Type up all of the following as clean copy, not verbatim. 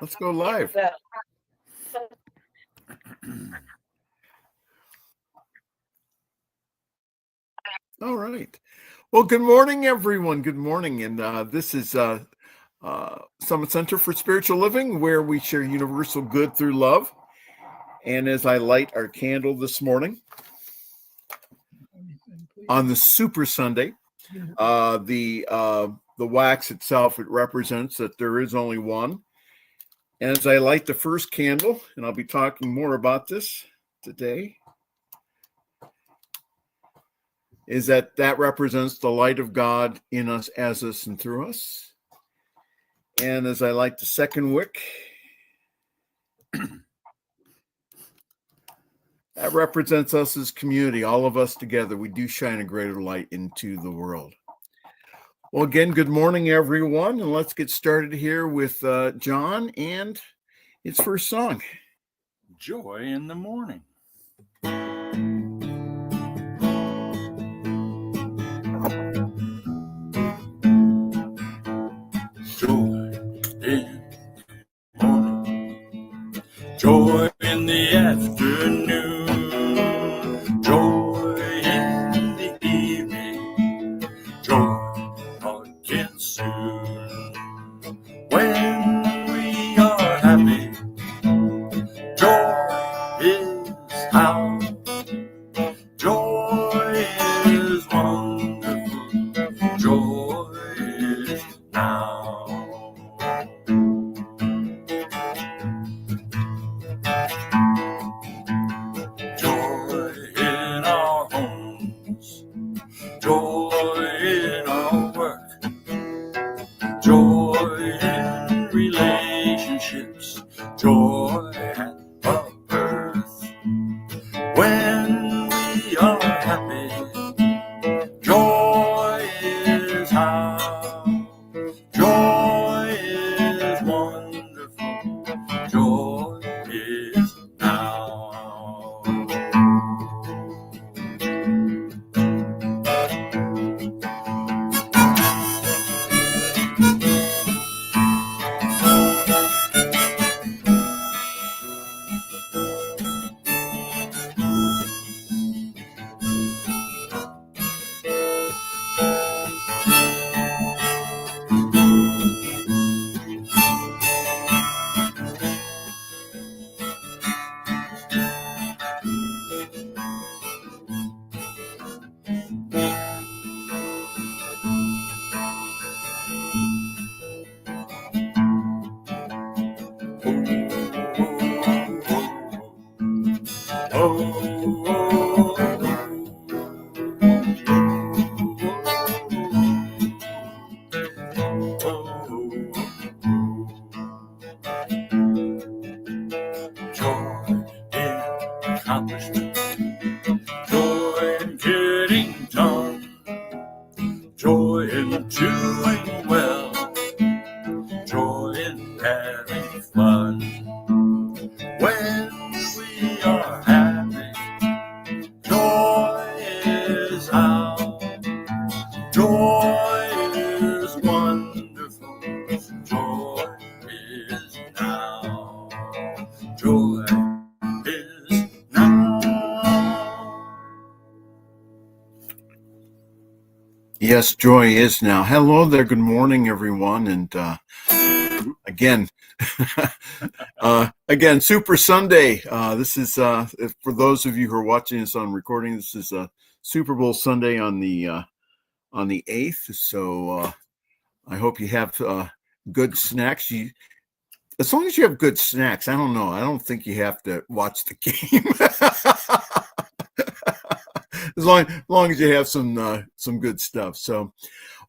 Let's go live. All right. Well, good morning, everyone. Good morning. And this is Summit Center for Spiritual Living, where we share universal good through love. And as I light our candle this morning on the Super Sunday, the wax itself, it represents that there is only one. And as I light the first candle, and I'll be talking more about this today, is that represents the light of God in us, as us, and through us. And as I light the second wick, that represents us as community, all of us together. We do shine a greater light into the world. Well, again, good morning, everyone. And let's get started here with John and his first song. Joy in the Morning. Joy in the morning, joy in the afternoon, joy in the evening, joy again soon. When we are happy, joy is how, joy is wonderful, joy is now. Joy in our homes, joy in our work, joy in relationships, joy at our birth. When we are happy, joy is how, joy is wonderful, joy is now. Joy in accomplishment, joy in getting done, joy in doing well, joy in having fun. When we are happy, joy is how, joy is wonderful, joy is now, joy is now. Yes, joy is now. Hello there. Good morning, everyone. And again, Super Sunday. This is for those of you who are watching this on recording. This is Super Bowl Sunday on the 8th. So I hope you have good snacks. As long as you have good snacks, I don't know. I don't think you have to watch the game. As long as you have some good stuff. So,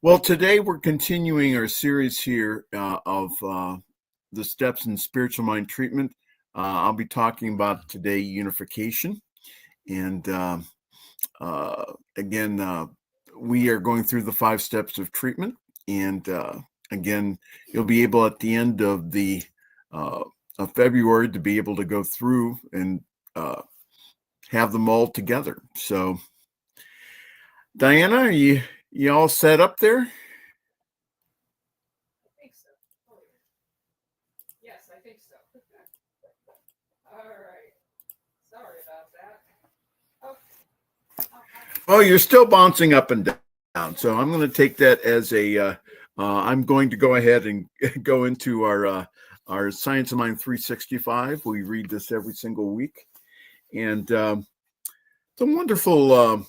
well, today we're continuing our series here of the steps in spiritual mind treatment. I'll be talking about today unification, and again, we are going through the 5 steps of treatment. And again, you'll be able at the end of the of February to be able to go through and have them all together. So, Diana, are you all set up there? I think so. Oh, yes, I think think so. All right. Sorry about that. Oh, you're still bouncing up and down. So I'm going to take that as I'm going to go ahead and go into our Science of Mind 365. We read this every single week. And it's a wonderful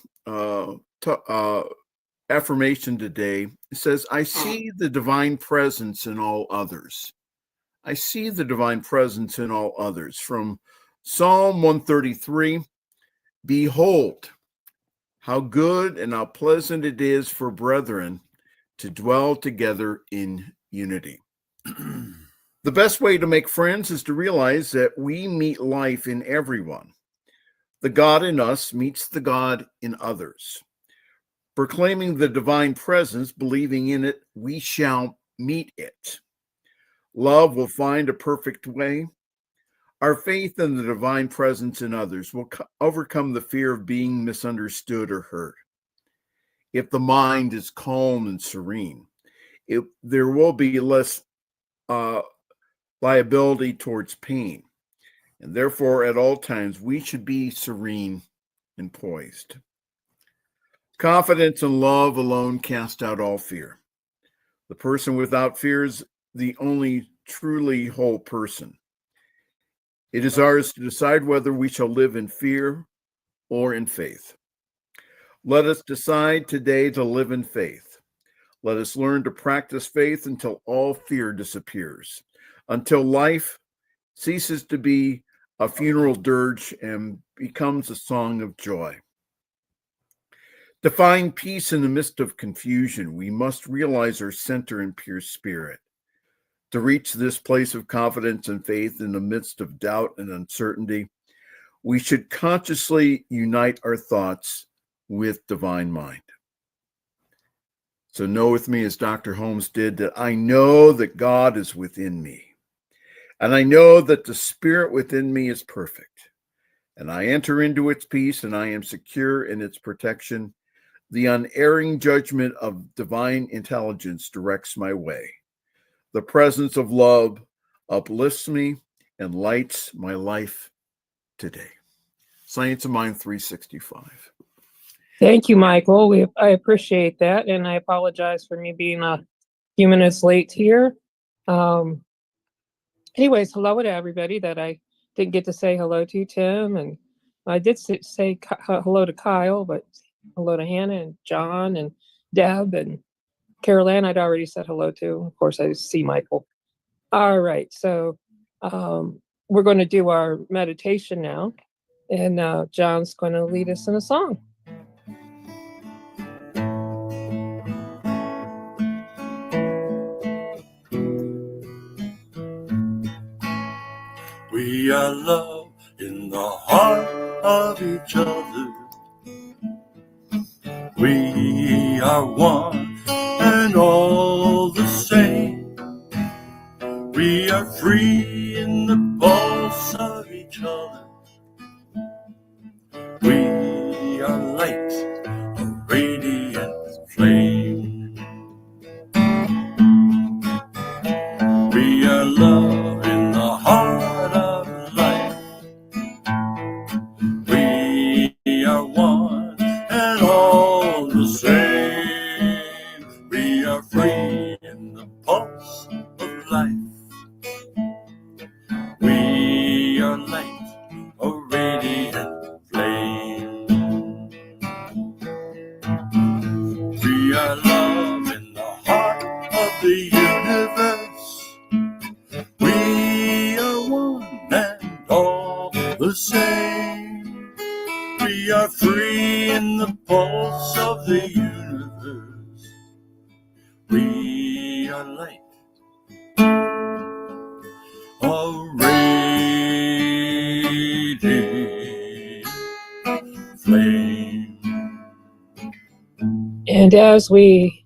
affirmation today. It says, I see the divine presence in all others. I see the divine presence in all others. From Psalm 133, behold, how good and how pleasant it is for brethren to dwell together in unity. The best way to make friends is to realize that we meet life in everyone. The God in us meets the God in others. Proclaiming the divine presence, believing in it, we shall meet it. Love will find a perfect way. Our faith in the divine presence in others will overcome the fear of being misunderstood or hurt. If the mind is calm and serene, there will be less liability towards pain. And therefore, at all times, we should be serene and poised. Confidence and love alone cast out all fear. The person without fear is the only truly whole person. It is ours to decide whether we shall live in fear or in faith. Let us decide today to live in faith. Let us learn to practice faith until all fear disappears, until life ceases to be a funeral dirge and becomes a song of joy. To find peace in the midst of confusion, we must realize our center in pure spirit. To reach this place of confidence and faith in the midst of doubt and uncertainty, we should consciously unite our thoughts with divine mind. So know with me, as Dr. Holmes did, that I know that God is within me. And I know that the spirit within me is perfect. And I enter into its peace, and I am secure in its protection. The unerring judgment of divine intelligence directs my way. The presence of love uplifts me and lights my life today. Science of Mind 365. Thank you, Michael. I appreciate that, and I apologize for me being a few minutes late here. Anyways, hello to everybody that I didn't get to say hello to, Tim, and I did say hello to Kyle, but hello to Hannah and John and Deb and Carol Ann I'd already said hello to. Of course, I see Michael. All right, so we're going to do our meditation now, and John's going to lead us in a song. We are love in the heart of each other. We are one and all the same. We are free in the pulse of each other. We are light, a radiant flame. We are love in the heart of life. We are one and all the same. We are free in the pulse of life. We are light, a radiant flame. We are love in the heart of the universe. We are one and all the same. We are free in the pulse of the universe. We are light, a radiant flame. And as we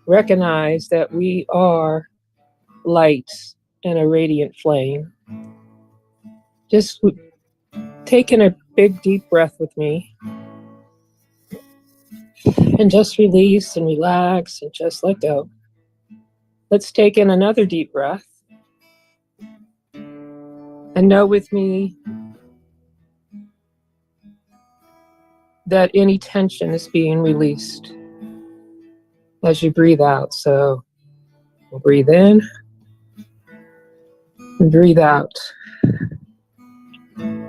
recognize that we are light and a radiant flame, just taking a big deep breath with me and just release and relax and just let go. Let's take in another deep breath And know with me that any tension is being released as you breathe out. So we'll breathe in and breathe out.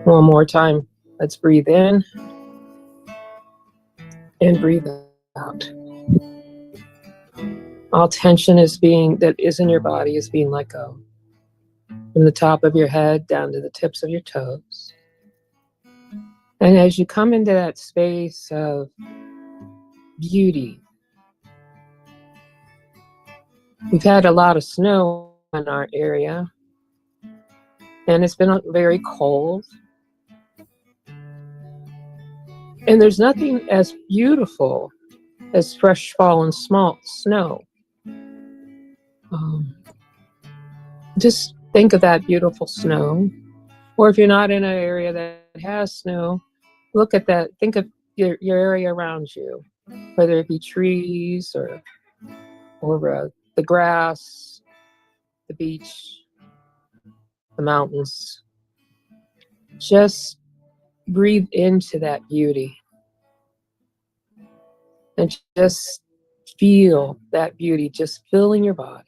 One more time. Let's breathe in and breathe out. All tension that is in your body is being let go. From the top of your head down to the tips of your toes. And as you come into that space of beauty, we've had a lot of snow in our area, and it's been very cold. And there's nothing as beautiful as fresh fallen snow. Just think of that beautiful snow. Or if you're not in an area that has snow, look at that. Think of your area around you, whether it be trees or the grass, the beach, the mountains. Just breathe into that beauty and just feel that beauty just filling your body.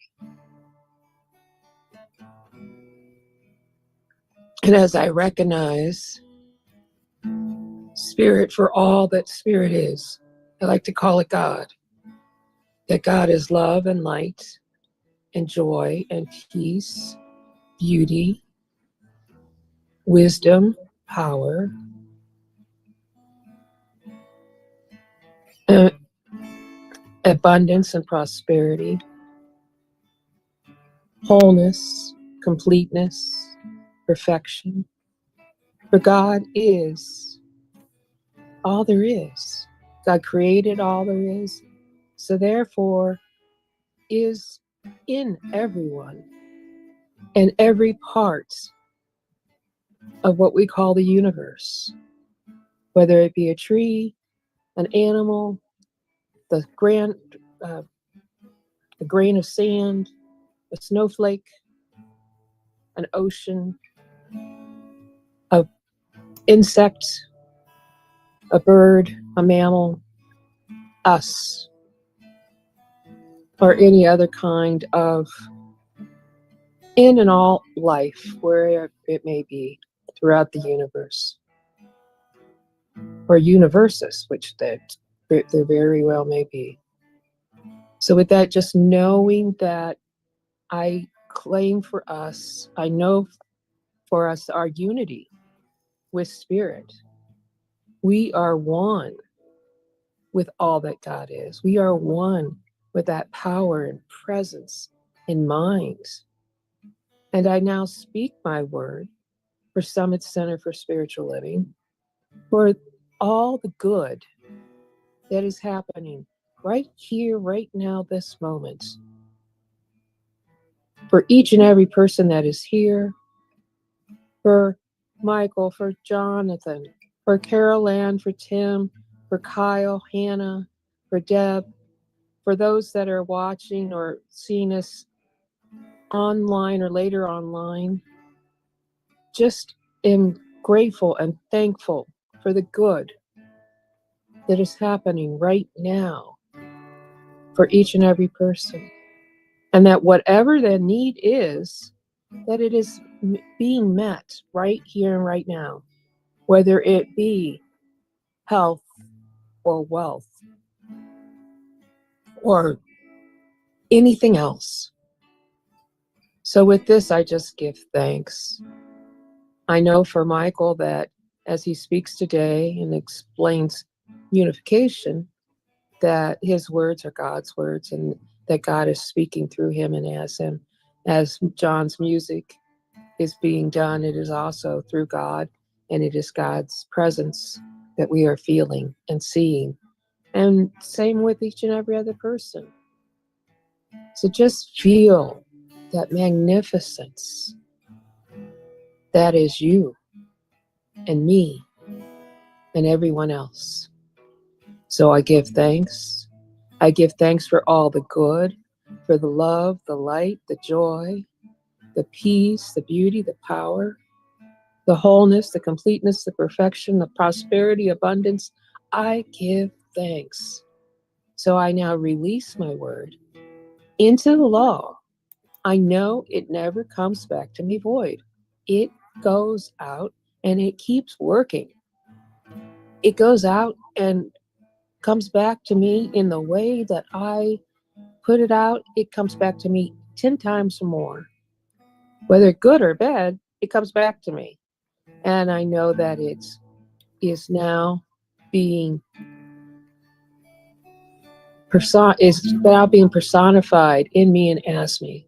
And as I recognize Spirit for all that Spirit is, I like to call it God, that God is love and light and joy and peace, beauty, wisdom, power, abundance and prosperity, wholeness, completeness, perfection. For God is all there is. God created all there is, so therefore is in everyone and every part of what we call the universe, whether it be a tree, an animal, the grain of sand, a snowflake, an ocean, an insect, a bird, a mammal, us, or any other kind of in and all life, where it may be throughout the universe, or universes, which there very well may be. So with that, just knowing that I claim for us, I know for us our unity with Spirit. We are one with all that God is. We are one with that power and presence in mind. And I now speak my word for Summit Center for Spiritual Living, for all the good that is happening right here, right now, this moment. For each and every person that is here, for Michael, for Jonathan, for Carol Ann, for Tim, for Kyle, Hannah, for Deb, for those that are watching or seeing us online or later online. Just am grateful and thankful for the good that is happening right now for each and every person. And that whatever the need is, that it is being met right here and right now, whether it be health or wealth or anything else. So with this, I just give thanks. I know for Michael that as he speaks today and explains unification, that his words are God's words and that God is speaking through him and as him. As John's music is being done, it is also through God, and it is God's presence that we are feeling and seeing. And same with each and every other person. So just feel that magnificence that is you and me and everyone else. So I give thanks. I give thanks for all the good, for the love, the light, the joy, the peace, the beauty, the power, the wholeness, the completeness, the perfection, the prosperity, abundance. I give thanks. So I now release my word into the law. I know it never comes back to me void. It goes out and it keeps working. It goes out and comes back to me in the way that I put it out. It comes back to me 10 times more. Whether good or bad, it comes back to me. And I know that it is now being personified in me and as me.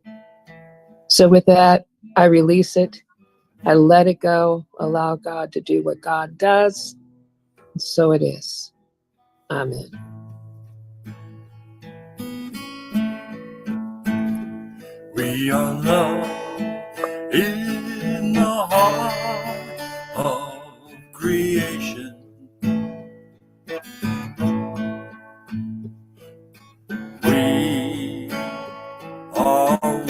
So with that, I release it. I let it go, allow God to do what God does. So it is. Amen. We are love in the heart of creation. We are one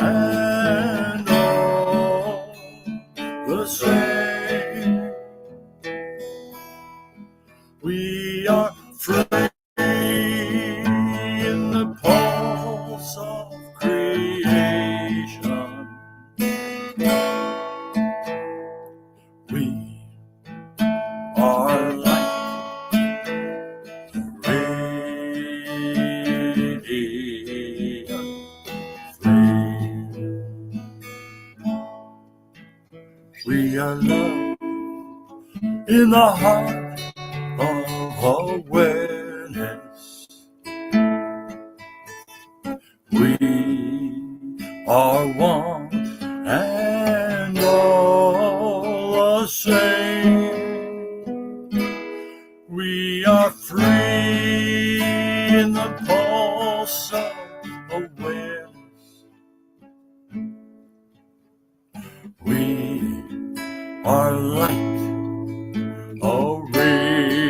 and all the same. We are free in the pulse of creation. We are like radiant flame. We are love in the heart of awareness. We are one and all the same. We are free in the pulse of awareness. We are like a radiant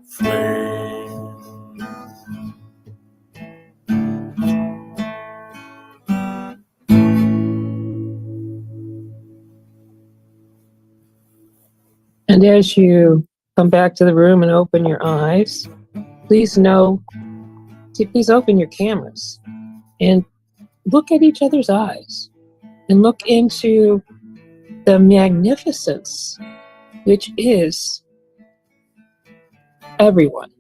flame. And as you come back to the room and open your eyes, please open your cameras and look at each other's eyes and look into the magnificence, which is everyone,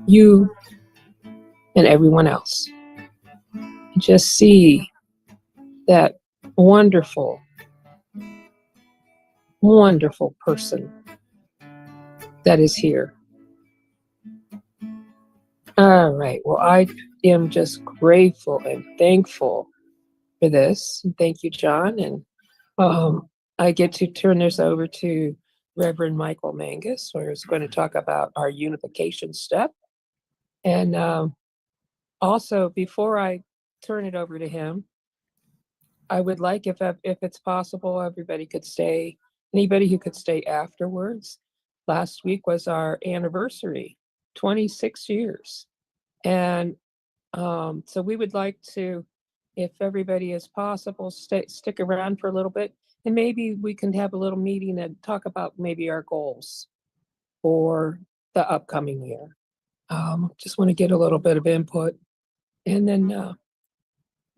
you and everyone else. Just see that wonderful, wonderful person that is here. All right. Well, I am just grateful and thankful for this. And thank you, John. And I get to turn this over to Reverend Michael Mangus, who is going to talk about our unification step. And also, before I turn it over to him, I would like, if it's possible, everybody could stay, anybody who could stay afterwards. Last week was our anniversary, 26 years. And so we would like to, if everybody is possible, stick around for a little bit. And maybe we can have a little meeting and talk about maybe our goals for the upcoming year. Just want to get a little bit of input. And then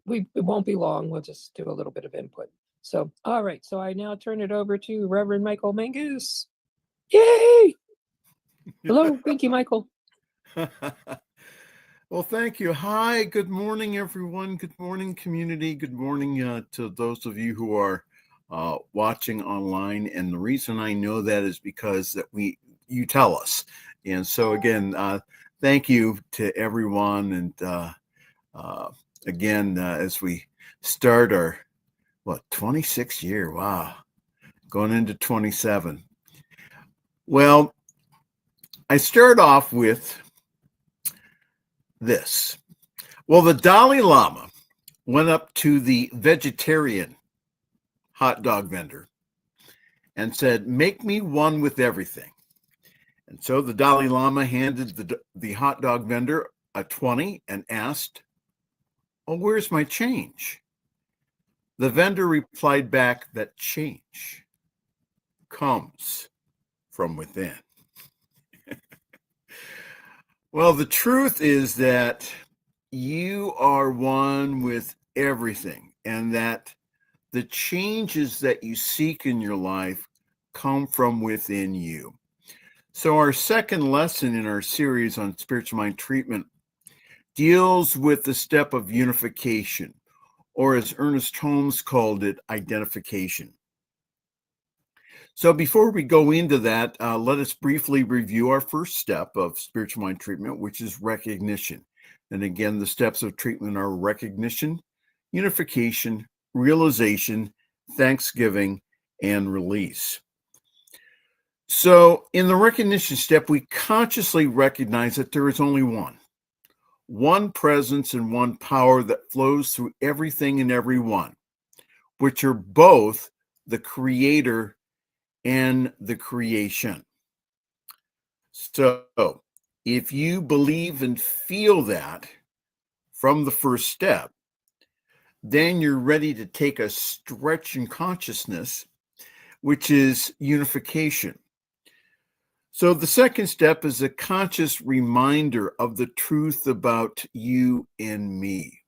it won't be long. We'll just do a little bit of input. So, all right. So I now turn it over to Reverend Michael Mangus. Yay! Hello. Thank you, Michael. Well, thank you. Hi, good morning, everyone. Good morning, community. Good morning to those of you who are watching online. And the reason I know that is because that you tell us. And so again, thank you to everyone. And again, as we start our 26th year, wow, going into 27. Well, I start off with this. Well, the Dalai Lama went up to the vegetarian hot dog vendor and said, "Make me one with everything." And so the Dalai Lama handed the hot dog vendor a 20 and asked, "Oh, where's my change?" The vendor replied back that change comes from within. Well, the truth is that you are one with everything, and that the changes that you seek in your life come from within you. So, our second lesson in our series on spiritual mind treatment deals with the step of unification, or as Ernest Holmes called it, identification. So before we go into that, let us briefly review our first step of spiritual mind treatment, which is recognition. And again, the steps of treatment are recognition, unification, realization, thanksgiving, and release. So in the recognition step, we consciously recognize that there is only one presence and one power that flows through everything and everyone, which are both the creator and the creation. So if you believe and feel that from the first step, then you're ready to take a stretch in consciousness, which is unification. So the second step is a conscious reminder of the truth about you and me,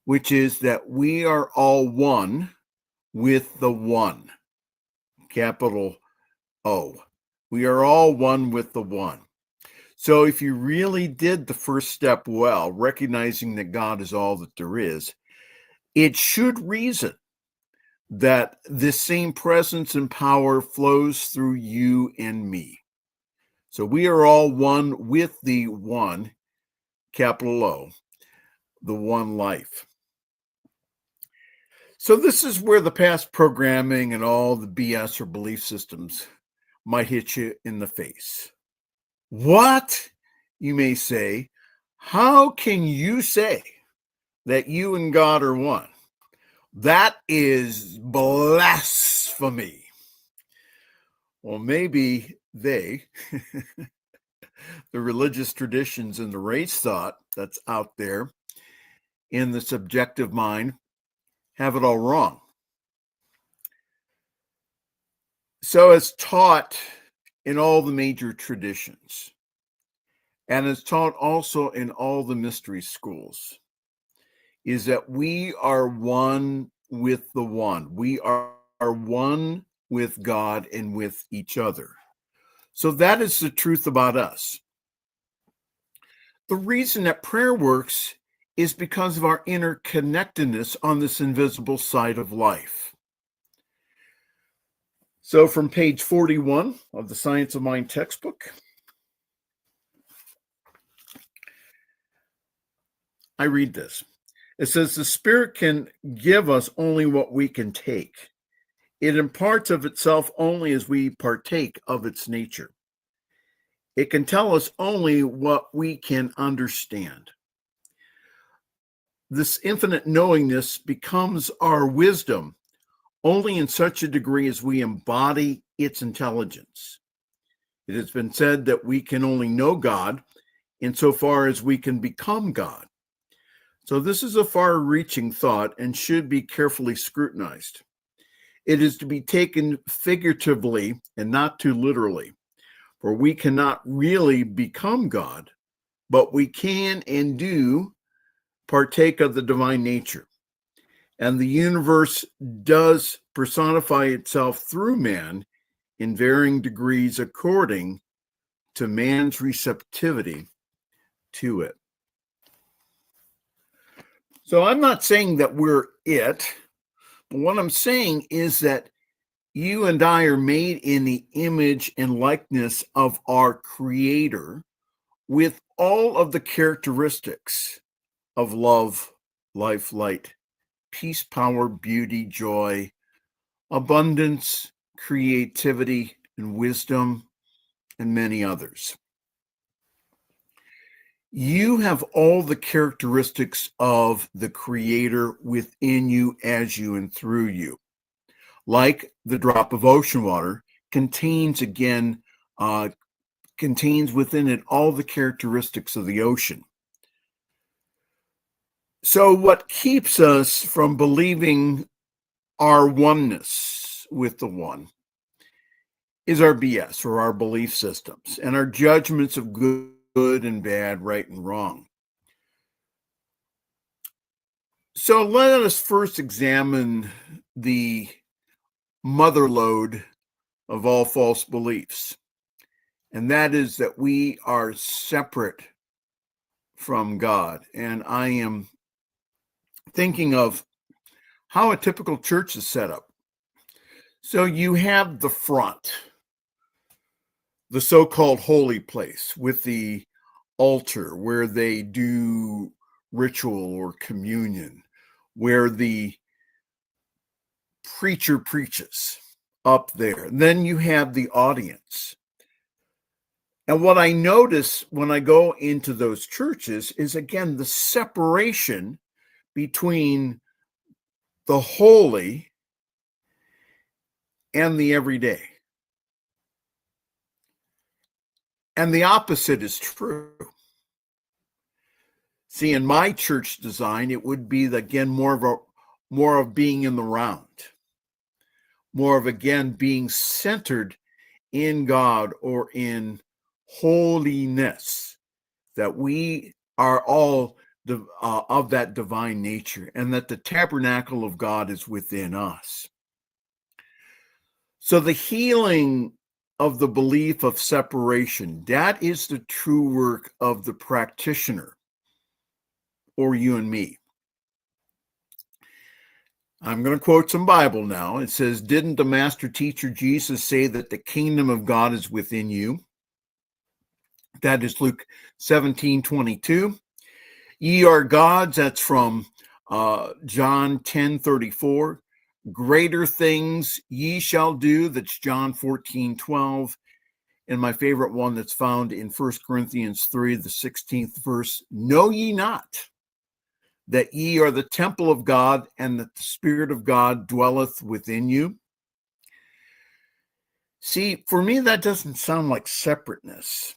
which is that we are all one with the one, capital O. We are all one with the one. So if you really did the first step well, recognizing that God is all that there is, it should reason that this same presence and power flows through you and me. So we are all one with the one, capital O, the one life. So this is where the past programming and all the BS or belief systems might hit you in the face. What? You may say, how can you say that you and God are one? That is blasphemy. Well, maybe they, the religious traditions and the race thought that's out there in the subjective mind, have it all wrong. So it's taught in all the major traditions, and it's taught also in all the mystery schools, is that we are one with the one. We are one with God and with each other. So that is the truth about us. The reason that prayer works is because of our interconnectedness on this invisible side of life. So from page 41 of the Science of Mind textbook, I read this. It says, the Spirit can give us only what we can take. It imparts of itself only as we partake of its nature. It can tell us only what we can understand. This infinite knowingness becomes our wisdom only in such a degree as we embody its intelligence. It has been said that we can only know God insofar as we can become God. So this is a far-reaching thought and should be carefully scrutinized. It is to be taken figuratively and not too literally, for we cannot really become God, but we can and do partake of the divine nature. And the universe does personify itself through man in varying degrees according to man's receptivity to it. So I'm not saying that we're it, but what I'm saying is that you and I are made in the image and likeness of our Creator with all of the characteristics of love, life, light, peace, power, beauty, joy, abundance, creativity, and wisdom, and many others. You have all the characteristics of the Creator within you, as you, and through you. Like the drop of ocean water contains within it all the characteristics of the ocean. So what keeps us from believing our oneness with the one is our BS, or our belief systems, and our judgments of good and bad, right and wrong. So let us first examine the mother lode of all false beliefs, and that is that we are separate from God. And I am thinking of how a typical church is set up. So you have the front, the so-called holy place with the altar where they do ritual or communion, where the preacher preaches up there. And then you have the audience. And what I notice when I go into those churches is, again, the separation between the holy and the everyday. And the opposite is true. See, in my church design, it would be, again, more of being in the round, more of, again, being centered in God or in holiness, that we are all of that divine nature, and that the tabernacle of God is within us. So the healing of the belief of separation, that is the true work of the practitioner, or you and me. I'm going to quote some Bible now. It says, "Didn't the master teacher Jesus say that the kingdom of God is within you?" That is Luke 17:22. "Ye are gods," that's from John 10:34. "Greater things ye shall do," that's John 14:12. And my favorite one that's found in 1 Corinthians 3, the 16th verse, "Know ye not that ye are the temple of God, and that the Spirit of God dwelleth within you?" See, for me, that doesn't sound like separateness.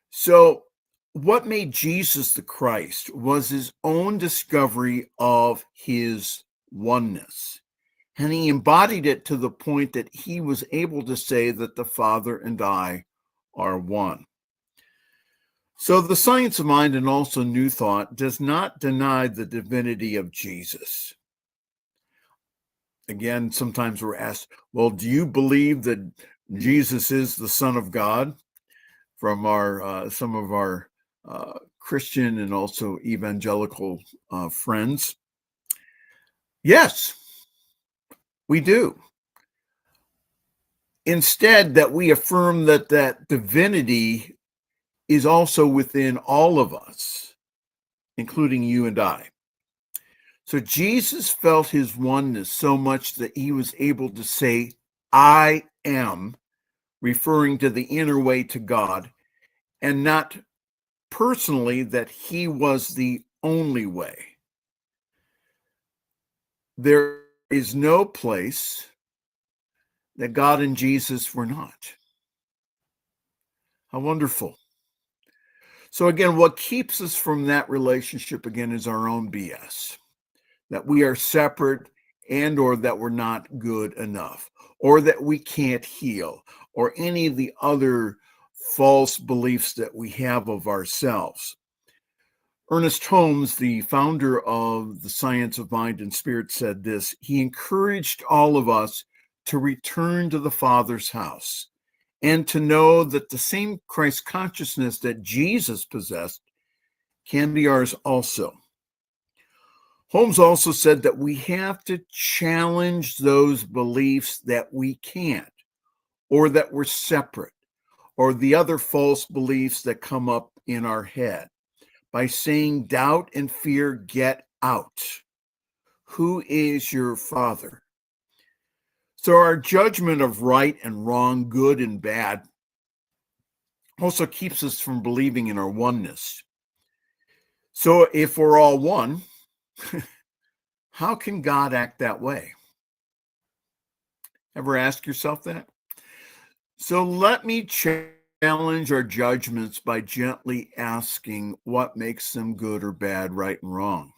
So what made Jesus the Christ was his own discovery of his oneness. And he embodied it to the point that he was able to say that the Father and I are one. So the science of mind and also New Thought does not deny the divinity of Jesus. Again, sometimes we're asked, well, do you believe that Jesus is the Son of God? From our some of our Christian and also evangelical friends. Yes, we do. Instead, that we affirm that that divinity is also within all of us, including you and I. So Jesus felt his oneness so much that he was able to say, "I am," referring to the inner way to God, and not personally that he was the only way. There is no place that God and Jesus were not. How wonderful. So again, what keeps us from that relationship, again, is our own BS, that we are separate, and or that we're not good enough, or that we can't heal, or any of the other false beliefs that we have of ourselves. Ernest Holmes, the founder of the Science of Mind and Spirit, said this: he encouraged all of us to return to the Father's house and to know that the same Christ consciousness that Jesus possessed can be ours also. Holmes also said that we have to challenge those beliefs that we can't, or that we're separate, or the other false beliefs that come up in our head, by saying, "Doubt and fear, get out. Who is your Father?" So our judgment of right and wrong, good and bad, also keeps us from believing in our oneness. So if we're all one, how can God act that way? Ever ask yourself that? So let me challenge our judgments by gently asking what makes them good or bad, right and wrong.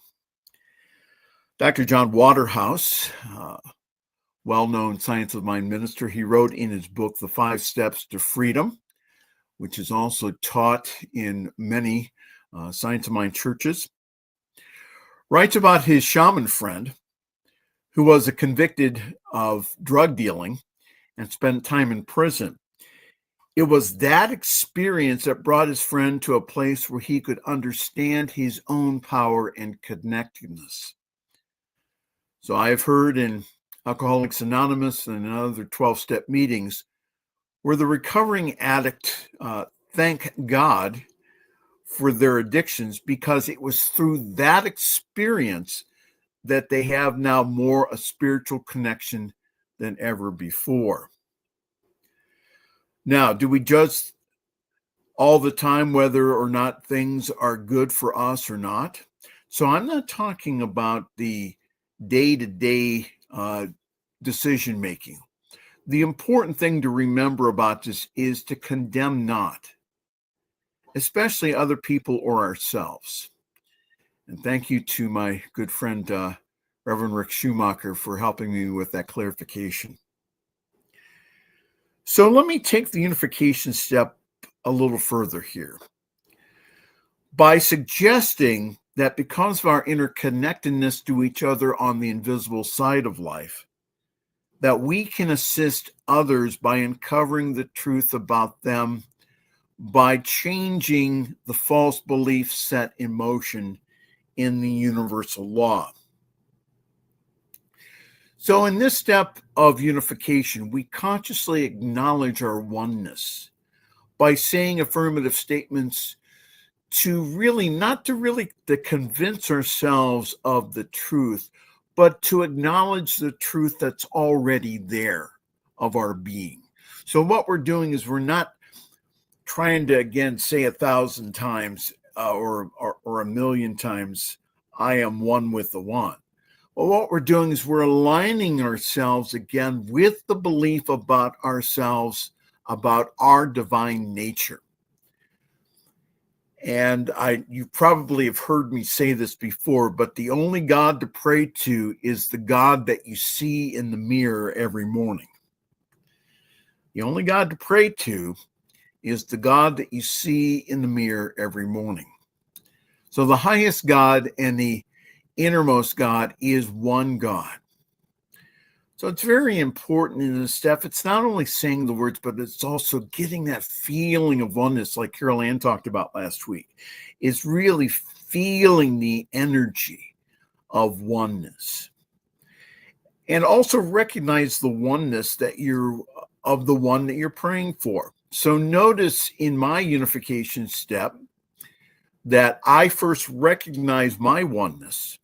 Dr. John Waterhouse, well-known science of mind minister, he wrote in his book, The 5 Steps to Freedom, which is also taught in many science of mind churches, writes about his shaman friend who was convicted of drug dealing and spent time in prison. It was that experience that brought his friend to a place where he could understand his own power and connectedness. So I have heard in Alcoholics Anonymous and in other 12-step meetings where the recovering addict thank God for their addictions because it was through that experience that they have now more a spiritual connection than ever before. Now, do we judge all the time whether or not things are good for us or not? So I'm not talking about the day-to-day decision making. The important thing to remember about this is to condemn not, especially other people or ourselves. And thank you to my good friend, Reverend Rick Schumacher, for helping me with that clarification. So let me take the unification step a little further here by suggesting that because of our interconnectedness to each other on the invisible side of life, that we can assist others by uncovering the truth about them by changing the false beliefs set in motion in the universal law. So in this step of unification, we consciously acknowledge our oneness by saying affirmative statements to convince ourselves of the truth, but to acknowledge the truth that's already there of our being. So what we're doing is we're not trying to, again, say 1,000 times or 1,000,000 times, I am one with the one. Well, what we're doing is we're aligning ourselves again with the belief about ourselves, about our divine nature. And you probably have heard me say this before, but the only God to pray to is the God that you see in the mirror every morning. The only God to pray to is the God that you see in the mirror every morning. So the highest God and the innermost God is one God. So it's very important in this step. It's not only saying the words, but it's also getting that feeling of oneness, like Carol Ann talked about last week. It's really feeling the energy of oneness. And also recognize the oneness that of the one that you're praying for. So notice in my unification step that I first recognize my oneness,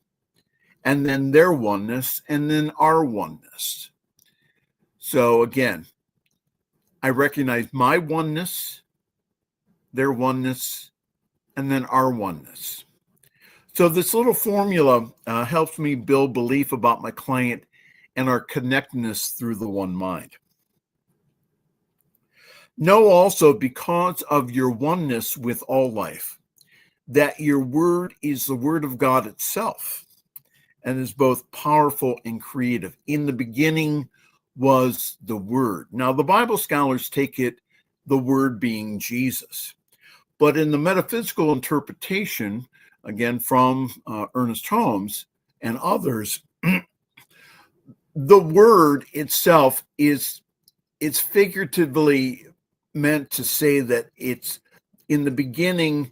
and then their oneness, and then our oneness. So again, I recognize my oneness, their oneness, and then our oneness. So this little formula helps me build belief about my client and our connectedness through the one mind. Know also, because of your oneness with all life, that your word is the word of God itself and is both powerful and creative. In the beginning was the Word. Now, the Bible scholars take it, the Word being Jesus. But in the metaphysical interpretation, again, from Ernest Holmes and others, the Word itself it's figuratively meant to say that it's in the beginning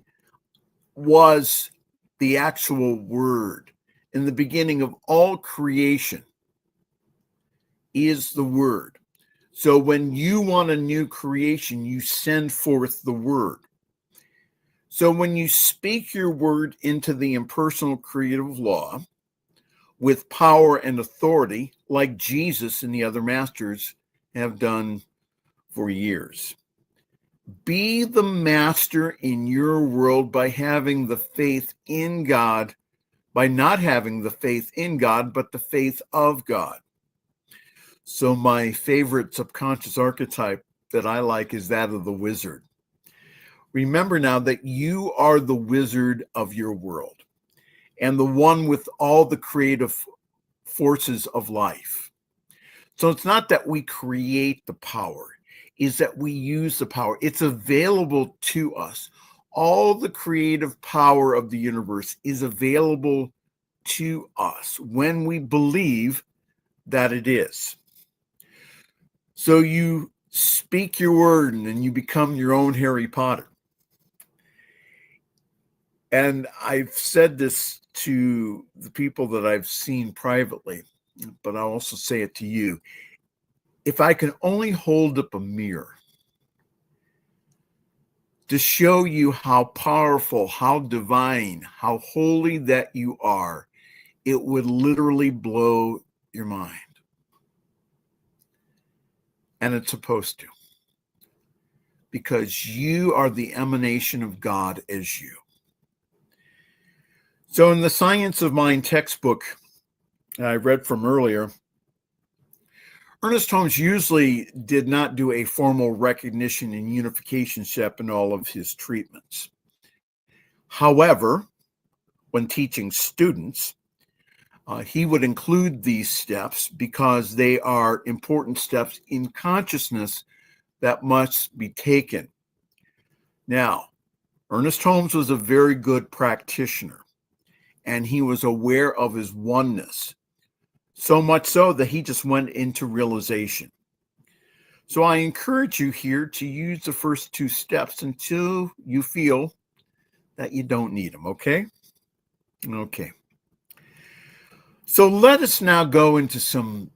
was the actual Word. In the beginning of all creation is the Word. So when you want a new creation, you send forth the Word. So when you speak your word into the impersonal creative law with power and authority, like Jesus and the other masters have done for years, be the master in your world by having the faith in God, by not having the faith in God, but the faith of God. So my favorite subconscious archetype that I like is that of the wizard. Remember now that you are the wizard of your world and the one with all the creative forces of life. So it's not that we create the power, is that we use the power. It's available to us. All the creative power of the universe is available to us when we believe that it is. So you speak your word and then you become your own Harry Potter. And I've said this to the people that I've seen privately, but I'll also say it to you. If I can only hold up a mirror to show you how powerful, how divine, how holy that you are, it would literally blow your mind. And it's supposed to, because you are the emanation of God as you. So in the Science of Mind textbook I read from earlier, Ernest Holmes usually did not do a formal recognition and unification step in all of his treatments. However, when teaching students, he would include these steps because they are important steps in consciousness that must be taken. Now, Ernest Holmes was a very good practitioner, and he was aware of his oneness, so much so that he just went into realization. So I encourage you here to use the first two steps until you feel that you don't need them, okay? Okay. So let us now go into some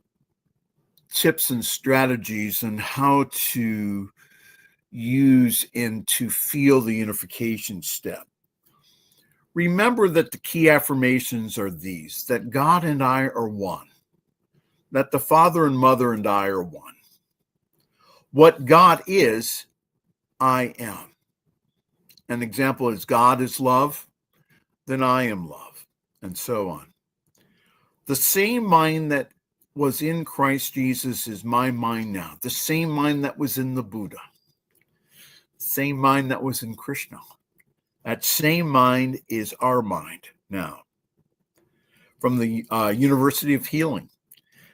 tips and strategies on how to use and to feel the unification step. Remember that the key affirmations are these: that God and I are one, that the Father and Mother and I are one. What God is, I am. An example is God is love, then I am love, and so on. The same mind that was in Christ Jesus is my mind now. The same mind that was in the Buddha. Same mind that was in Krishna. That same mind is our mind now. From the University of Healing,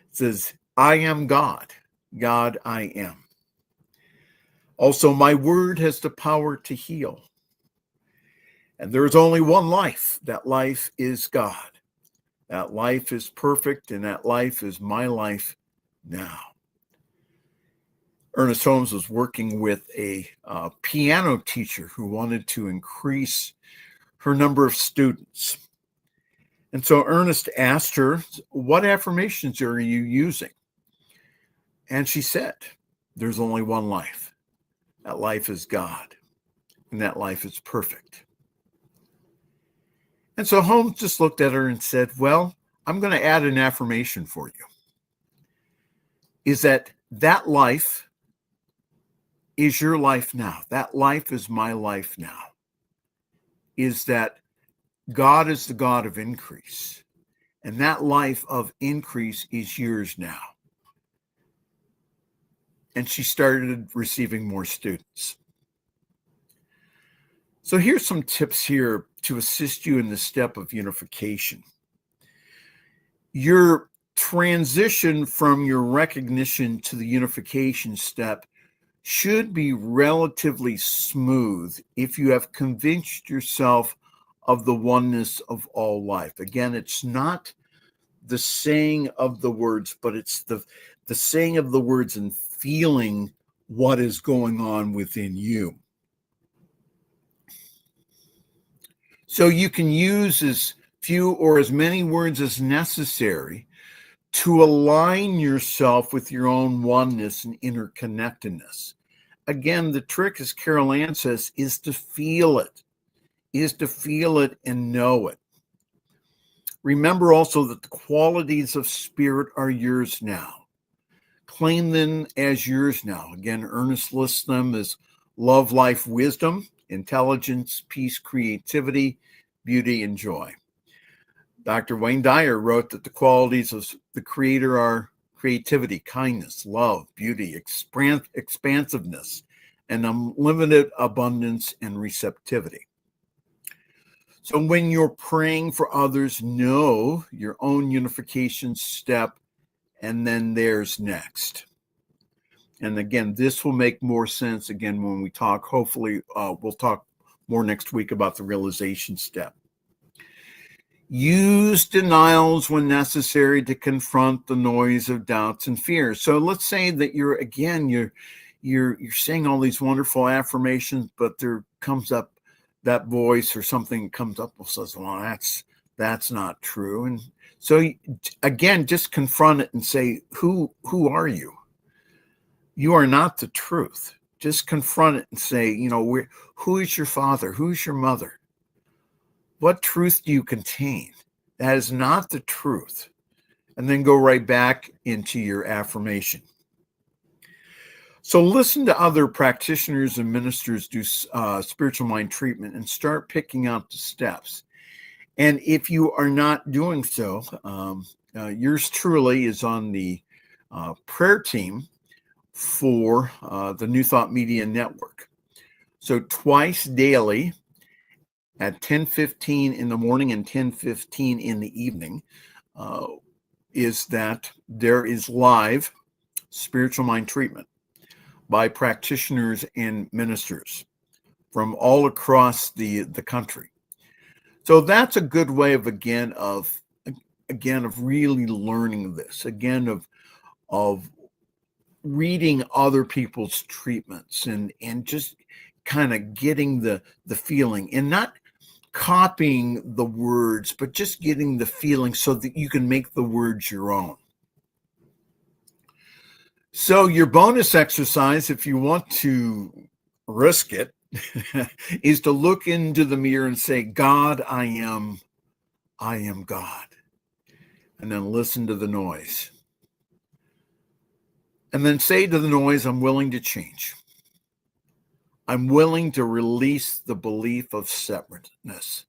it says, I am God. God, I am. Also, my word has the power to heal. And there is only one life. That life is God. That life is perfect, and that life is my life now. Ernest Holmes was working with a piano teacher who wanted to increase her number of students. And so Ernest asked her, what affirmations are you using? And she said, there's only one life. That life is God, and that life is perfect. And so Holmes just looked at her and said, well, I'm going to add an affirmation for you. Is that life is your life now. That life is my life now. Is that God is the God of increase. And that life of increase is yours now. And she started receiving more students. So here's some tips here to assist you in the step of unification. Your transition from your recognition to the unification step should be relatively smooth if you have convinced yourself of the oneness of all life. Again, it's not the saying of the words, but it's the saying of the words and feeling what is going on within you. So you can use as few or as many words as necessary to align yourself with your own oneness and interconnectedness. Again, the trick, as Carol Ann says, is to feel it, and know it. Remember also that the qualities of spirit are yours now. Claim them as yours now. Again, Ernest lists them as love, life, wisdom, intelligence, peace, creativity, beauty, and joy. Dr. Wayne Dyer wrote that the qualities of the Creator are creativity, kindness, love, beauty, expansiveness, and unlimited abundance and receptivity. So when you're praying for others, know your own unification step, and then theirs next. And again, this will make more sense again when we talk. Hopefully, we'll talk more next week about the realization step. Use denials when necessary to confront the noise of doubts and fears. So let's say that you're saying all these wonderful affirmations, but there comes up that voice or something comes up and says, well, that's not true. And so again, just confront it and say, who are you? You are not the truth. Just confront it and say, who is your father? Who's your mother? What truth do you contain? That is not the truth. And then go right back into your affirmation. So listen to other practitioners and ministers do spiritual mind treatment and start picking out the steps. And if you are not doing so, yours truly is on the prayer team for the New Thought Media Network. So twice daily at 10:15 in the morning and 10:15 in the evening is that there is live spiritual mind treatment by practitioners and ministers from all across the country. So that's a good way of really learning this, of reading other people's treatments and just kind of getting the feeling and not copying the words, but just getting the feeling so that you can make the words your own. So your bonus exercise, if you want to risk it, is to look into the mirror and say, God, I am God. And then listen to the noise. And then say to the noise, I'm willing to change. I'm willing to release the belief of separateness.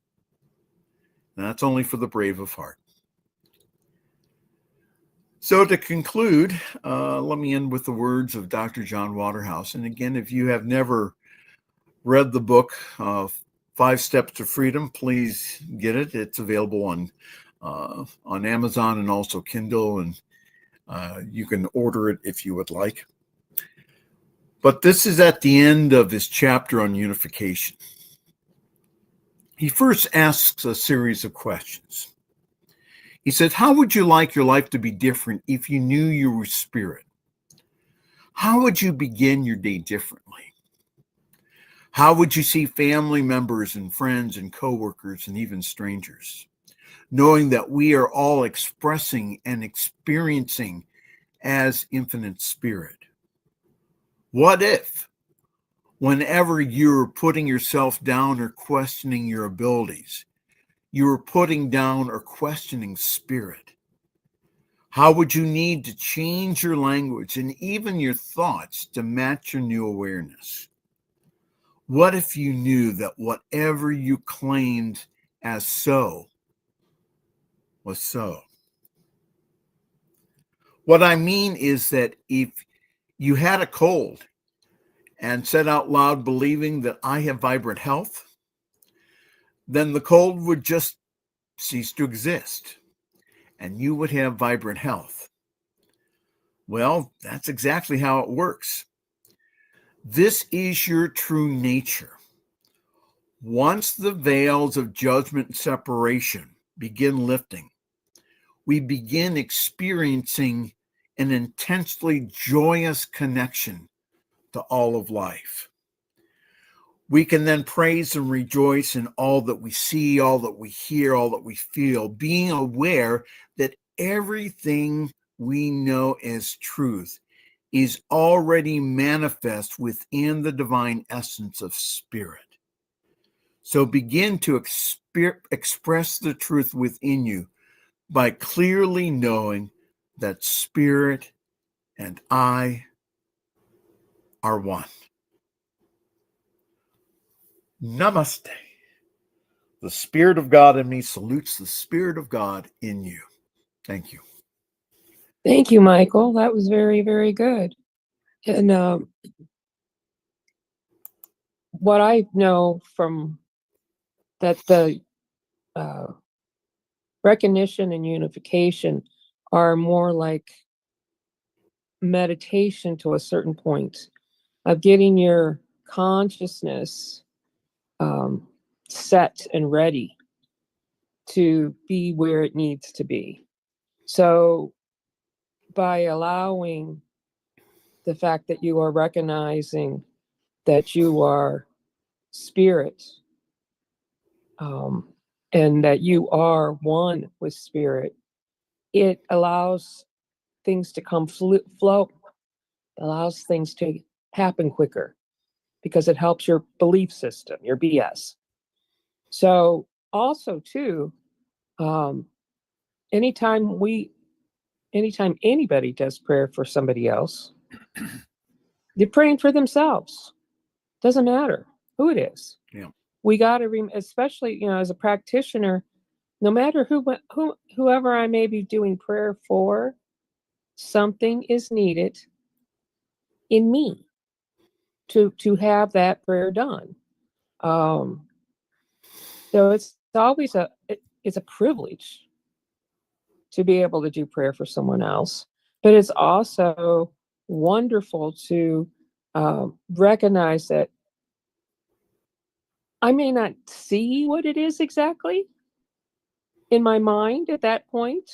And that's only for the brave of heart. So to conclude, let me end with the words of Dr. John Waterhouse. And again, if you have never read the book, 5 Steps to Freedom, please get it. It's available on Amazon and also Kindle, and you can order it if you would like. But this is at the end of his chapter on unification. He first asks a series of questions. He says, how would you like your life to be different if you knew you were spirit? How would you begin your day differently? How would you see family members and friends and coworkers and even strangers, knowing that we are all expressing and experiencing as infinite spirit? What if, whenever you're putting yourself down or questioning your abilities, you were putting down or questioning spirit? How would you need to change your language and even your thoughts to match your new awareness? What if you knew that whatever you claimed as so was so? What I mean is that if you had a cold and said out loud, believing that I have vibrant health, then the cold would just cease to exist and you would have vibrant health. Well, that's exactly how it works. This is your true nature. Once the veils of judgment and separation begin lifting, we begin experiencing an intensely joyous connection to all of life. We can then praise and rejoice in all that we see, all that we hear, all that we feel, being aware that everything we know as truth is already manifest within the divine essence of spirit. So begin to express the truth within you by clearly knowing that spirit and I are one. Namaste. The Spirit of God in me salutes the Spirit of God in you. Thank you. Thank you, Michael. That was very, very good. And what I know from that, the recognition and unification are more like meditation to a certain point of getting your consciousness set and ready to be where it needs to be. So by allowing the fact that you are recognizing that you are spirit, and that you are one with spirit, it allows things to come flow, allows things to happen quicker because it helps your belief system, your BS. So also too, anytime anybody does prayer for somebody else, they're praying for themselves. Doesn't matter who it is. Yeah. We got to, especially, as a practitioner, no matter whoever I may be doing prayer for, something is needed in me to have that prayer done. So it's always it's a privilege to be able to do prayer for someone else, but it's also wonderful to recognize that I may not see what it is exactly in my mind at that point,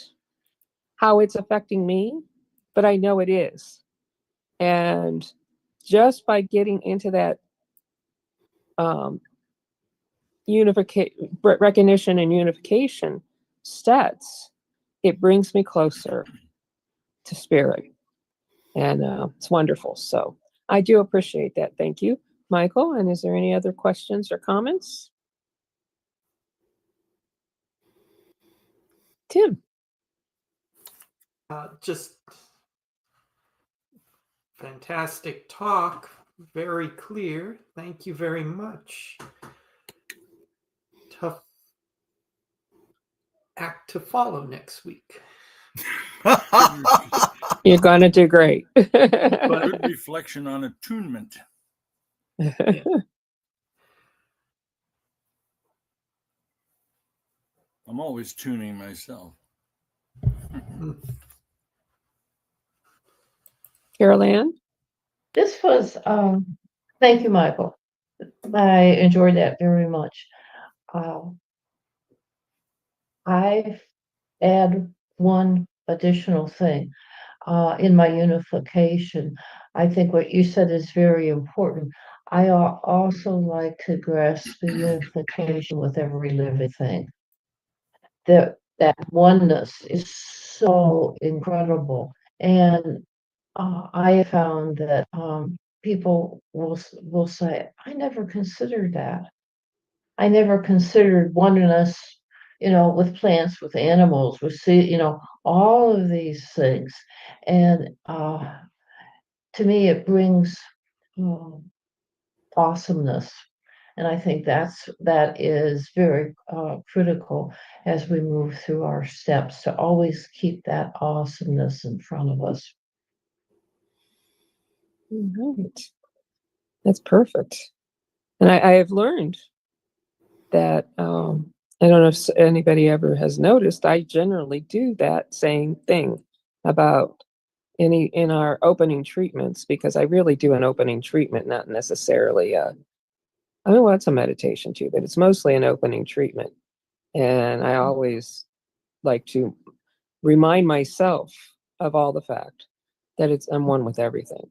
how it's affecting me, but I know it is. And just by getting into that recognition and unification steps, it brings me closer to spirit. And it's wonderful. So I do appreciate that. Thank you, Michael. And is there any other questions or comments? Tim. Just fantastic talk. Very clear. Thank you very much. Tough act to follow next week. You're going to do great. Good reflection on attunement. Yeah. I'm always tuning myself. Carol Ann? This was, thank you, Michael. I enjoyed that very much. I add one additional thing in my unification. I think what you said is very important. I also like to grasp the unification with every living thing. That oneness is so incredible, and I have found that people will say, "I never considered that. I never considered oneness, with plants, with animals, with all of these things." And to me, it brings awesomeness. And I think that is very critical as we move through our steps, to always keep that awesomeness in front of us. Right. That's perfect. And I have learned that I don't know if anybody ever has noticed, I generally do that same thing about in our opening treatments, because I really do an opening treatment, not necessarily well, it's a meditation too, but it's mostly an opening treatment. And I always like to remind myself of all the fact that I'm one with everything,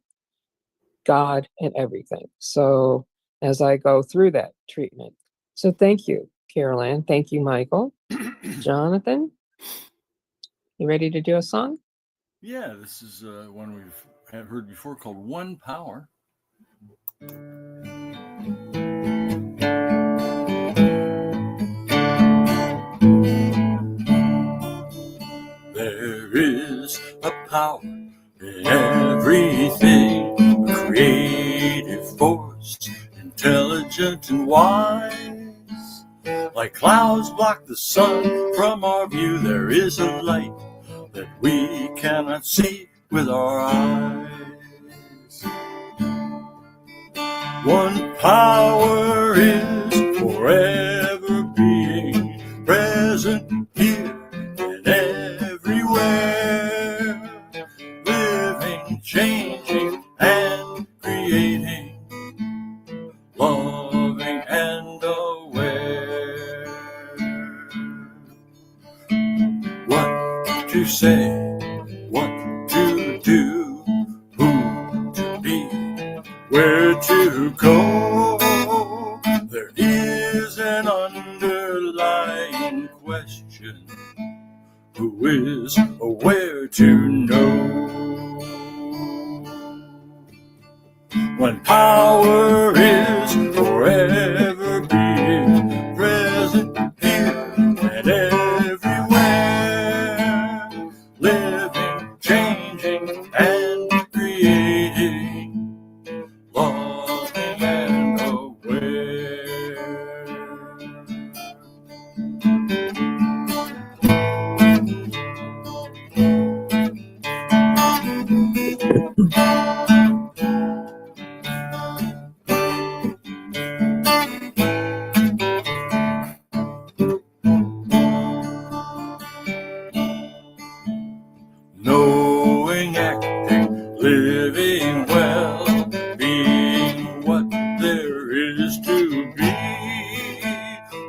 God and everything. So as I go through that treatment. So thank you, Carol Ann. Thank you, Michael. Jonathan, you ready to do a song? Yeah, this is one we've heard before called One Power. There is a power in everything, a creative force, intelligent and wise. Like clouds block the sun from our view, there is a light that we cannot see with our eyes. One power is forever being present here and everywhere, living, changing, and creating, loving and aware. What to say, what to do, who to be, where to go. There is an underlying question. Who is aware to know? When power is forever being present here and everywhere, living, changing, and creating, loving and aware. Knowing, acting, living well, being what there is to be.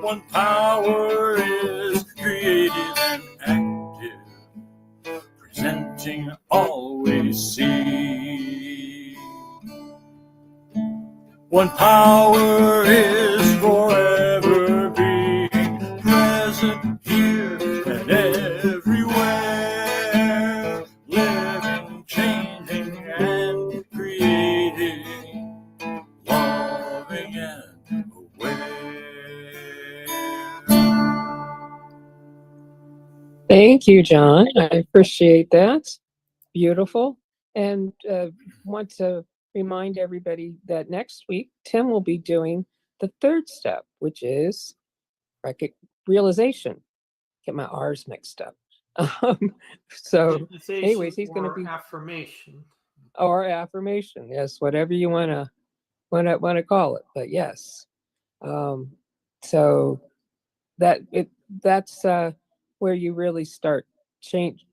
When power is creative and active, presenting all we see. When power is forever being present here and everywhere, living, changing, and creating, loving and aware. Thank you, John. I appreciate that. Beautiful. And want to remind everybody that next week, Tim will be doing the third step, which is realization. Get my R's mixed up. So anyways, he's going to be affirmation. or affirmation. Yes, whatever you want to call it. But yes. So that's where you really start change.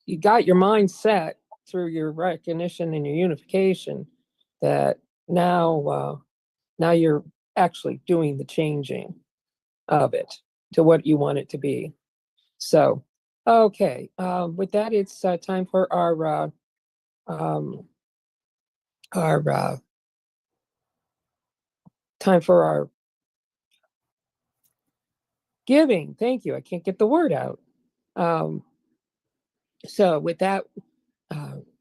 You got your mind set through your recognition and your unification that now you're actually doing the changing of it to what you want it to be. So, okay, with that, it's time for our time for our giving. Thank you. I can't get the word out. So with that,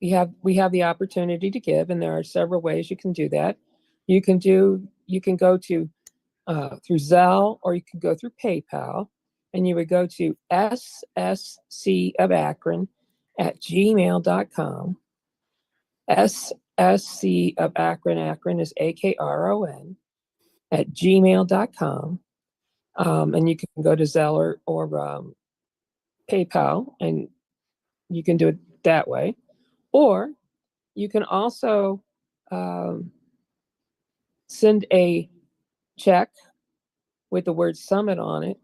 we have the opportunity to give, and there are several ways you can do that. You can go to through Zelle, or you can go through PayPal, and you would go to ssc of Akron at gmail.com. SSC of Akron, Akron is AKRON, at gmail.com. And you can go to Zelle or PayPal, and you can do it that way. Or you can also send a check with the word summit on it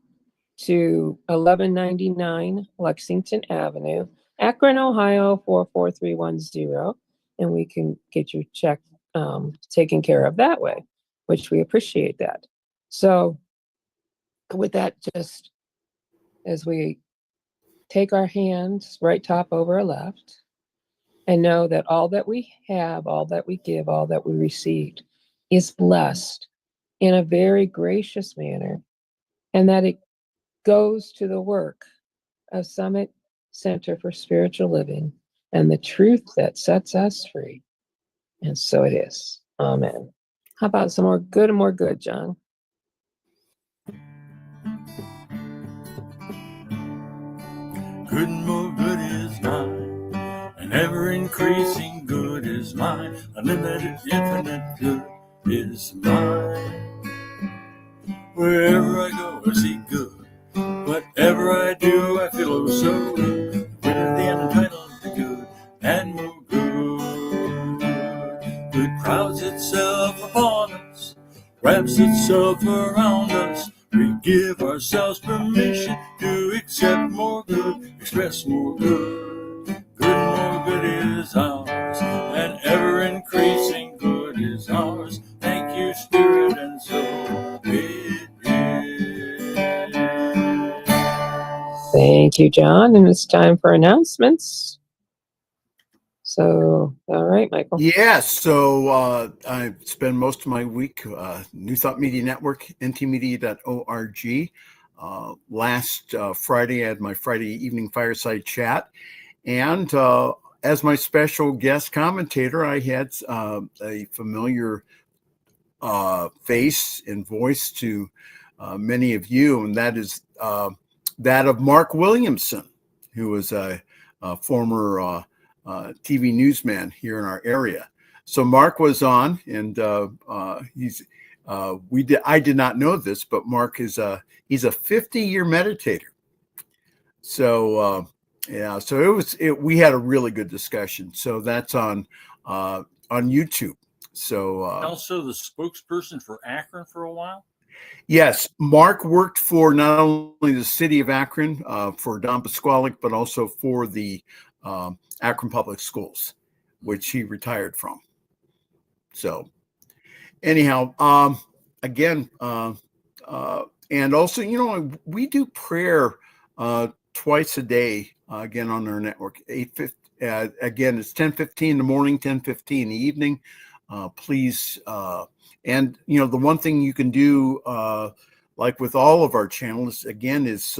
to 1199 Lexington Avenue, Akron, Ohio 44310, and we can get your check taken care of that way, which we appreciate that. So with that, just as we take our hands right top over our left, and know that all that we have, all that we give, all that we received is blessed in a very gracious manner, and that it goes to the work of Summit Center for Spiritual Living and the truth that sets us free. And so it is. Amen. How about some more good, John? Good and more good is mine, and ever increasing good is mine. Unlimited, infinite good is mine. Wherever I go, I see good. Whatever I do, I feel oh so good. With the entitled to good and more good. Good crowds itself upon us universe itself around us. We give ourselves permission to accept more good, express more good. Good, more good is ours, and ever increasing good is ours. Thank you, Spirit, and so it is. Thank you, John. And it's time for announcements. So, all right, Michael. Yes. So I spend most of my week, New Thought Media Network, ntmedia.org. Last Friday, I had my Friday evening fireside chat. And as my special guest commentator, I had a familiar face and voice to many of you, and that is that of Mark Williamson, who was a former TV newsman here in our area. So Mark was on, and I did not know this, but Mark he's a 50-year meditator. So yeah, so we had a really good discussion. So that's on YouTube. So Also the spokesperson for Akron for a while. yes, Mark worked for not only the city of Akron for Don Pasquale, but also for the Akron Public Schools, which he retired from. So anyhow, again, and also, we do prayer twice a day, again, on our network. Again, it's 10:15 in the morning, 10:15 in the evening. Please, and the one thing you can do, like with all of our channels, again, is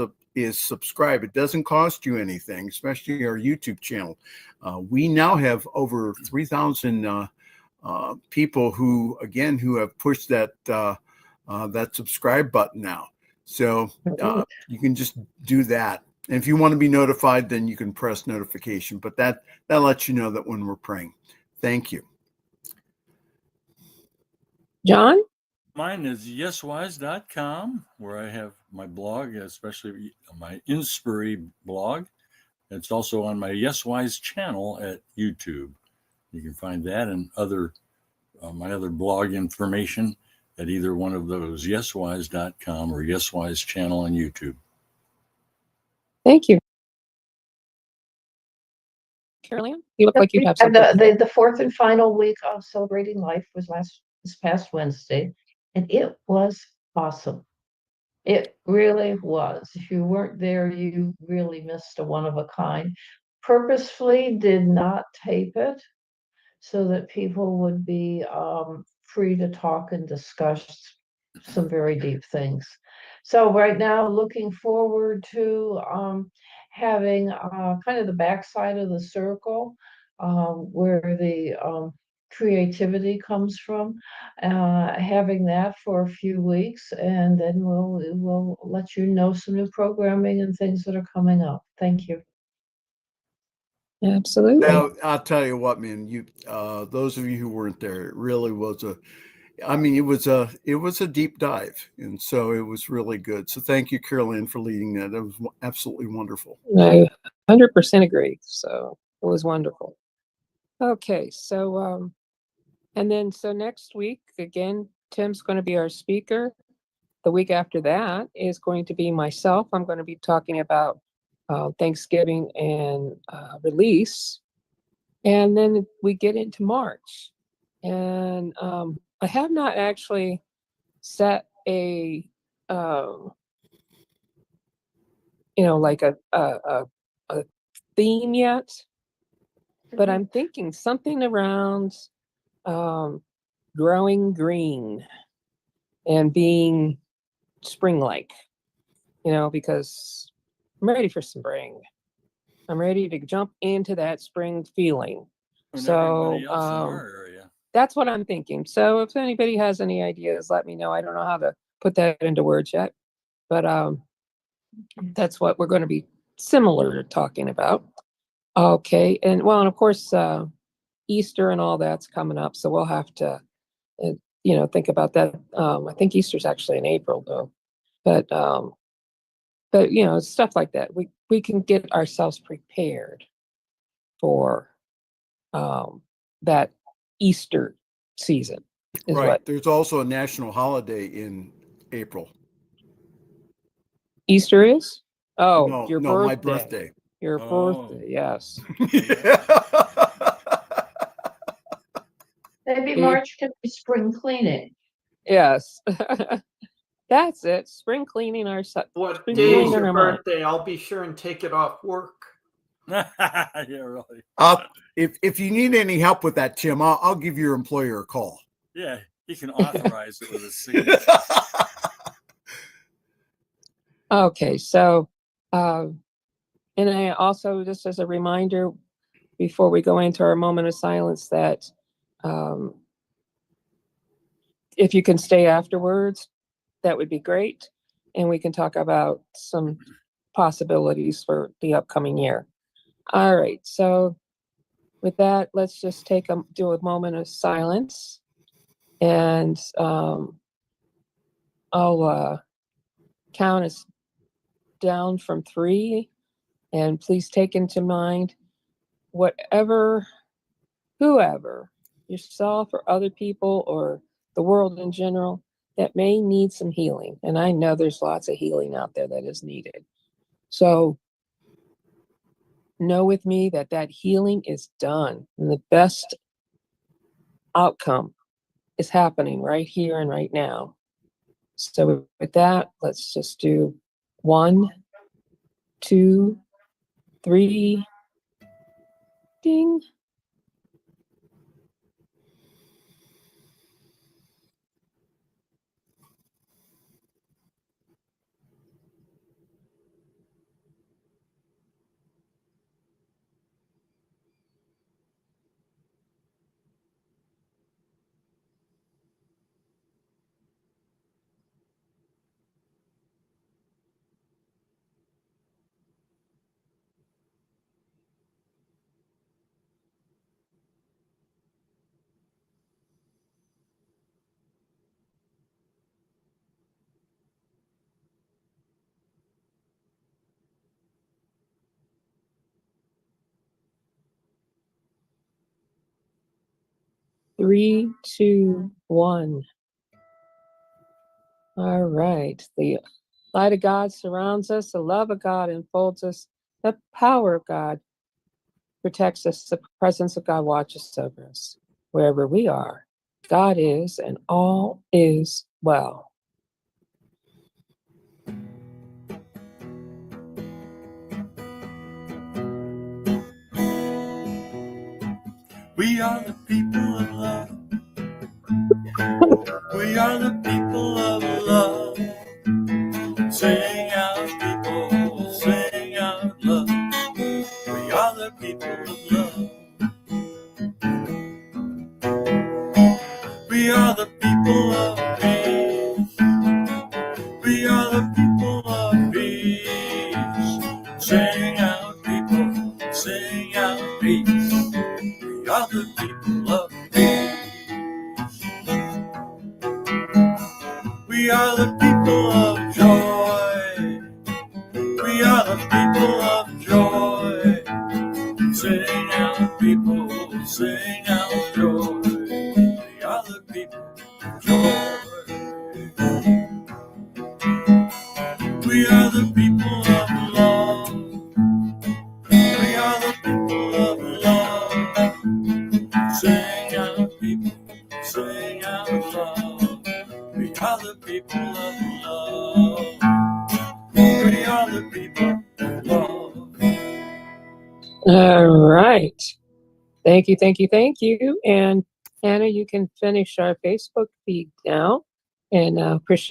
subscribe. It doesn't cost you anything, especially our YouTube channel. We now have over 3,000 people who have pushed that subscribe button now. So you can just do that. And if you want to be notified, then you can press notification. But that lets you know that when we're praying. Thank you. John? Mine is yeswise.com, where I have my blog, especially my Inspiry blog. It's also on my Yeswise channel at YouTube. You can find that and my other blog information at either one of those, yeswise.com or Yeswise channel on YouTube. Thank you. Carolyn, you look like you have something. The fourth and final week of Celebrating Life was this past Wednesday, and it was awesome. It really was. If you weren't there, you really missed a one of a kind. Purposefully did not tape it so that people would be free to talk and discuss some very deep things. So right now, looking forward to having kind of the backside of the circle where the creativity comes from, having that for a few weeks, and then we'll let you know some new programming and things that are coming up. Thank you. Absolutely. Now, I'll tell you what, man, those of you who weren't there, it really was it was a deep dive. And so it was really good. So thank you, Carolyn, for leading that. It was absolutely wonderful. I 100% agree. So it was wonderful. Okay. So, so next week, again, Tim's going to be our speaker. The week after that is going to be myself. I'm going to be talking about Thanksgiving and release. And then we get into March. And I have not actually set a, like a theme yet, but I'm thinking something around growing green and being spring-like, because I'm ready for spring. I'm ready to jump into that spring feeling. So that's what I'm thinking. So if anybody has any ideas, let me know. I don't know how to put that into words yet, but that's what we're going to be similar to talking about. Okay. And of course, Easter and all that's coming up. So we'll have to, think about that. I think Easter's actually in April though, but stuff like that. We can get ourselves prepared for that Easter season. is Right. what? There's also a national holiday in April. Easter is? Oh, No, your no, my birthday. birthday. Your Oh. birthday, yes. Maybe See? March can be spring cleaning. Yes. That's it. Spring cleaning our What spring day is cleaning your our mind. birthday? I'll be sure and take it off work. Yeah, really. If you need any help with that, Tim, I'll give your employer a call. Yeah, he can authorize it with a signature. Okay, so and I also, just as a reminder, before we go into our moment of silence, that if you can stay afterwards, that would be great. And we can talk about some possibilities for the upcoming year. All right, so with that, let's just do a moment of silence. And I'll count us down from 3. And please take into mind whoever, yourself or other people or the world in general, that may need some healing. And I know there's lots of healing out there that is needed. So know with me that that healing is done, and the best outcome is happening right here and right now. So with that, let's just do 1, 2, 3, ding. Three, 2, 1. All right. The light of God surrounds us. The love of God enfolds us. The power of God protects us. The presence of God watches over us. Wherever we are, God is, and all is well. We are the people of love. We are the people of love. Sing out, people, sing out love. We are the people of love. We are the people of peace. We are the people of peace. Sing out, people, sing out peace. We are the people of peace. We are the people of joy. We are the people of joy. Sing out, people, sing out joy. We are the people of joy. We are the people of love. We are the people of love. Sing out, people, sing out love. We are the people of love. We are the people of love. All right. Thank you, thank you, thank you. And Hannah, you can finish our Facebook feed now. And appreciate